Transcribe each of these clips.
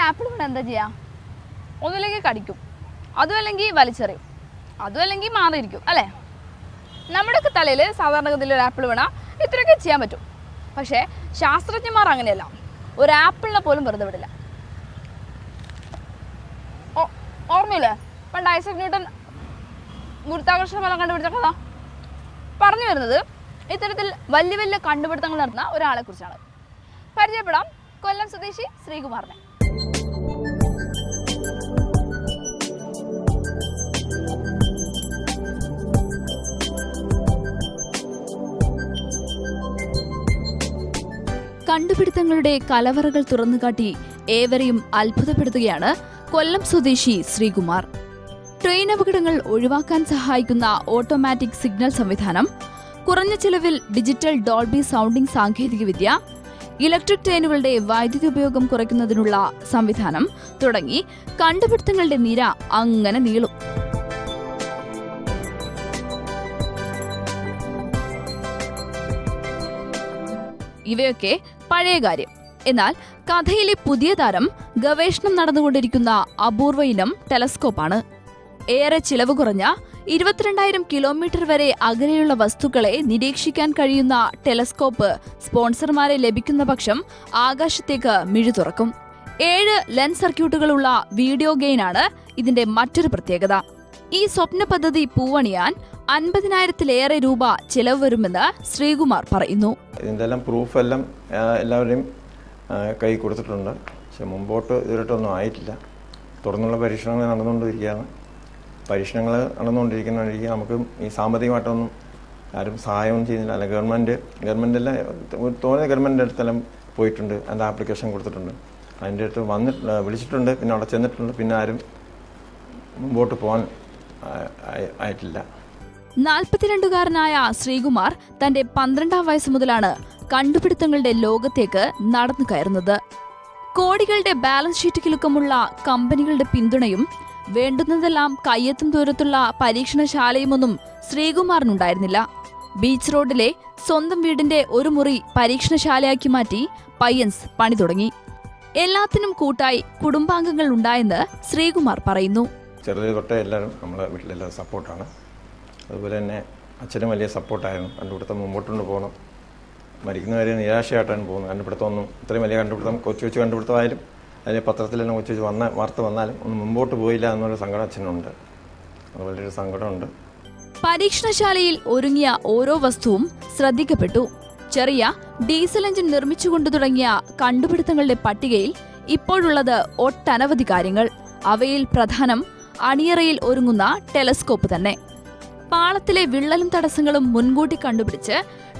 Apple കൊണ്ട് എന്താ ചെയ്യുക? ഒന്നുമില്ലെങ്കിൽ കടിക്കും, അതുമല്ലെങ്കിൽ വലിച്ചെറിയും, അതുമല്ലെങ്കിൽ മാറിയിരിക്കും അല്ലേ? നമ്മുടെയൊക്കെ തലയിൽ സാധാരണഗതിയിൽ ഒരു ആപ്പിൾ വീണാൽ ഇത്രയൊക്കെ ചെയ്യാൻ പറ്റും. പക്ഷേ ശാസ്ത്രജ്ഞന്മാർ അങ്ങനെയല്ല, ഒരു ആപ്പിളിനെ പോലും വെറുതെ വിടില്ല. ഓർമ്മയില്ലേ പണ്ട് ഐസക് ന്യൂട്ടൻ ഗുരുത്വാകർഷണ ബലം കണ്ടുപിടിച്ച കഥ? പറഞ്ഞു വരുന്നത് ഇത്തരത്തിൽ വലിയ വലിയ കണ്ടുപിടുത്തങ്ങൾ നടത്തുന്ന ഒരാളെ കുറിച്ചാണ്. പരിചയപ്പെടാം, കൊല്ലം സ്വദേശി ശ്രീകുമാറിനെ. കണ്ടുപിടുത്തങ്ങളുടെ കലവറകൾ തുറന്നുകാട്ടി ഏവരെയും അത്ഭുതപ്പെടുത്തുകയാണ് കൊല്ലം സ്വദേശി ശ്രീകുമാർ. ട്രെയിൻ അപകടങ്ങൾ ഒഴിവാക്കാൻ സഹായിക്കുന്ന ഓട്ടോമാറ്റിക് സിഗ്നൽ സംവിധാനം, കുറഞ്ഞ ചിലവിൽ ഡിജിറ്റൽ ഡോൾബി സൗണ്ടിംഗ് സാങ്കേതികവിദ്യ, ഇലക്ട്രിക് ട്രെയിനുകളുടെ വൈദ്യുതി ഉപയോഗം കുറയ്ക്കുന്നതിനുള്ള സംവിധാനം തുടങ്ങി കണ്ടുപിടുത്തങ്ങളുടെ നിര അങ്ങനെ നീളും. ഇവയൊക്കെ പഴയ കാര്യം. എന്നാൽ കഥയിലെ പുതിയ താരം ഗവേഷണം നടന്നുകൊണ്ടിരിക്കുന്ന അപൂർവ ഇനം ടെലസ്കോപ്പാണ്. ഏറെ ചിലവ് കുറഞ്ഞ 22,000 കിലോമീറ്റർ വരെ അകലെയുള്ള വസ്തുക്കളെ നിരീക്ഷിക്കാൻ കഴിയുന്ന ടെലസ്കോപ്പ് സ്പോൺസർമാരെ ലഭിക്കുന്ന പക്ഷം ആകാശത്തേക്ക് മിഴി തുറക്കും. 7 ലെൻസ് സർക്യൂട്ടുകളുള്ള വീഡിയോ ഗെയിനാണ് ഇതിന്റെ മറ്റൊരു പ്രത്യേകത. ഈ സ്വപ്ന പദ്ധതി പൂവണിയാൻ 50,000-ലേറെ രൂപ ചിലവ് വരുമെന്ന് ശ്രീകുമാർ പറയുന്നു. ഇതിന്റെ പ്രൂഫ് എല്ലാം എല്ലാവരുടെയും കൈ കൊടുത്തിട്ടുണ്ട്. പക്ഷെ മുമ്പോട്ട് ഇതുവരെയൊന്നും ആയിട്ടില്ല. തുറന്നുള്ള പരീക്ഷണങ്ങൾ നടന്നുകൊണ്ടിരിക്കുകയാണ്. പരീക്ഷണങ്ങൾ നടന്നുകൊണ്ടിരിക്കുന്നതിലേക്ക് നമുക്ക് ഈ സാമ്പത്തികമായിട്ടൊന്നും ആരും സഹായമൊന്നും ചെയ്യുന്നില്ല. അല്ല, ഗവൺമെൻറ്റെല്ലാം തോന്നിയ ഗവൺമെൻറ്റിൻ്റെ അടുത്തെല്ലാം പോയിട്ടുണ്ട്, അതിൻ്റെ ആപ്ലിക്കേഷൻ കൊടുത്തിട്ടുണ്ട്, അതിൻ്റെ അടുത്ത് വിളിച്ചിട്ടുണ്ട്, പിന്നെ അവിടെ ചെന്നിട്ടുണ്ട്, പിന്നെ ആരും മുമ്പോട്ട് പോകാൻ ആയിട്ടില്ല. 42-കാരനായ ശ്രീകുമാർ തന്റെ 12-ാം വയസ്സ് മുതലാണ് കണ്ടുപിടുത്തങ്ങളുടെ ലോകത്തേക്ക് നടന്നു കയറുന്നത്. കോടികളുടെ ബാലൻസ് ഷീറ്റ് കിലുക്കമുള്ള കമ്പനികളുടെ പിന്തുണയും വേണ്ടുന്നതെല്ലാം കയ്യെത്തും ദൂരത്തുള്ള പരീക്ഷണശാലയുമൊന്നും ശ്രീകുമാറിനുണ്ടായിരുന്നില്ല. ബീച്ച് റോഡിലെ സ്വന്തം വീടിന്റെ ഒരു മുറി പരീക്ഷണശാലയാക്കി മാറ്റി പയ്യൻസ് പണി തുടങ്ങി. എല്ലാത്തിനും കൂട്ടായി കുടുംബാംഗങ്ങൾ ഉണ്ടായെന്ന് ശ്രീകുമാർ പറയുന്നു. ചെറുത് തൊട്ടേ എല്ലാവരും നമ്മുടെ വീട്ടിലെല്ലാവരും സപ്പോർട്ടാണ്. അതുപോലെ തന്നെ അച്ഛനും വലിയ സപ്പോർട്ടായിരുന്നു. കണ്ടുപിടുത്തം മുമ്പോട്ടുകൊണ്ട് പോകണം, മരിക്കുന്നവരെ നിരാശയായിട്ടാണ് പോകുന്നത്. കണ്ടുപിടുത്തമൊന്നും ഇത്രയും വലിയ കണ്ടുപിടുത്തം കൊച്ചു കണ്ടുപിടുത്തമായാലും അതിന് പത്രത്തിലെല്ലാം കൊച്ചു വാർത്ത വന്നാലും ഒന്നും മുമ്പോട്ട് പോയില്ല എന്നൊരു സങ്കടം അച്ഛനുണ്ട്. അത് വലിയൊരു സങ്കടമുണ്ട്. പരീക്ഷണശാലയിൽ ഒരുങ്ങിയ ഓരോ വസ്തുവും ശ്രദ്ധിക്കപ്പെട്ടു. ചെറിയ ഡീസൽ എഞ്ചിൻ നിർമ്മിച്ചുകൊണ്ടു തുടങ്ങിയ കണ്ടുപിടുത്തങ്ങളുടെ പട്ടികയിൽ ഇപ്പോഴുള്ളത് ഒട്ടനവധി കാര്യങ്ങൾ. അവയിൽ പ്രധാനം അണിയറയിൽ ഒരുങ്ങുന്ന ടെലസ്കോപ്പ് തന്നെ. പാളത്തിലെ വിള്ളലും തടസ്സങ്ങളും മുൻകൂട്ടി കണ്ടുപിടിച്ച്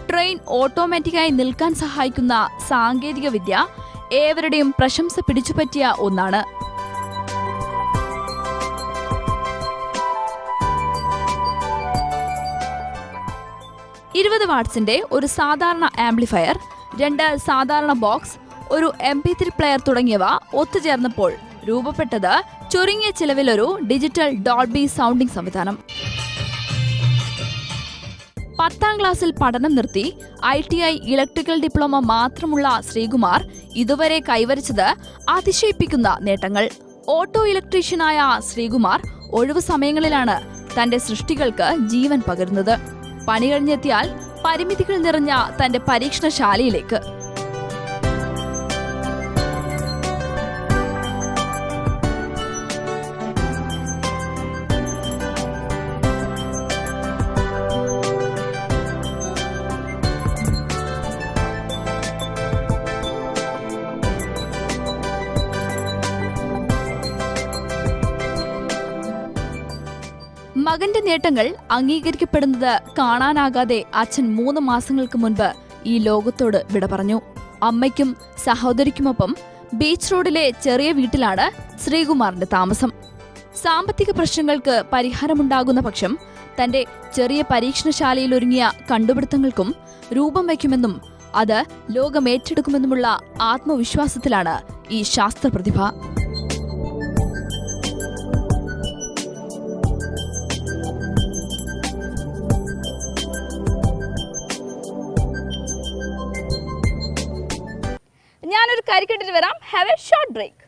ട്രെയിൻ ഓട്ടോമാറ്റിക്കായി നിൽക്കാൻ സഹായിക്കുന്ന സാങ്കേതിക വിദ്യ ഏവരുടെയും പ്രശംസ പിടിച്ചുപറ്റിയ ഒന്നാണ്. 20 വാട്ട്സിന്റെ ഒരു സാധാരണ ആംപ്ലിഫയർ, 2 സാധാരണ ബോക്സ്, ഒരു MP3 പ്ലെയർ തുടങ്ങിയവ ഒത്തുചേർന്നപ്പോൾ രൂപപ്പെട്ടത് ചുരുങ്ങിയ ചിലവിലൊരു ഡിജിറ്റൽ ഡോൾബി സൗണ്ടിംഗ് സംവിധാനം. 10ാം ക്ലാസ്സിൽ പഠനം നിർത്തി ITI ഇലക്ട്രിക്കൽ ഡിപ്ലോമ മാത്രമുള്ള ശ്രീകുമാർ ഇതുവരെ കൈവരിച്ചത് അതിശയിപ്പിക്കുന്ന നേട്ടങ്ങൾ. ഓട്ടോ ഇലക്ട്രീഷ്യനായ ശ്രീകുമാർ ഒഴിവു സമയങ്ങളിലാണ് തന്റെ സൃഷ്ടികൾക്ക് ജീവൻ പകരുന്നത്. പണി കഴിഞ്ഞെത്തിയാൽ പരിമിതികൾ നിറഞ്ഞ തന്റെ പരീക്ഷണശാലയിലേക്ക്. മകന്റെ നേട്ടങ്ങൾ അംഗീകരിക്കപ്പെടുന്നത് കാണാനാകാതെ അച്ഛൻ 3 മാസങ്ങൾക്ക് മുൻപ് ഈ ലോകത്തോട് വിട പറഞ്ഞു. അമ്മയ്ക്കും സഹോദരിക്കുമൊപ്പം ബീച്ച് റോഡിലെ ചെറിയ വീട്ടിലാണ് ശ്രീകുമാറിന്റെ താമസം. സാമ്പത്തിക പ്രശ്നങ്ങൾക്ക് പരിഹാരമുണ്ടാകുന്ന പക്ഷം തന്റെ ചെറിയ പരീക്ഷണശാലയിൽ ഒരുങ്ങിയ കണ്ടുപിടുത്തങ്ങൾക്കും രൂപം വയ്ക്കുമെന്നും അത് ലോകം ഏറ്റെടുക്കുമെന്നുമുള്ള ആത്മവിശ്വാസത്തിലാണ് ഈ ശാസ്ത്രപ്രതിഭ. ഞാനൊരു കരിക്കിട്ടിട്ട് വരാം. Have a short break.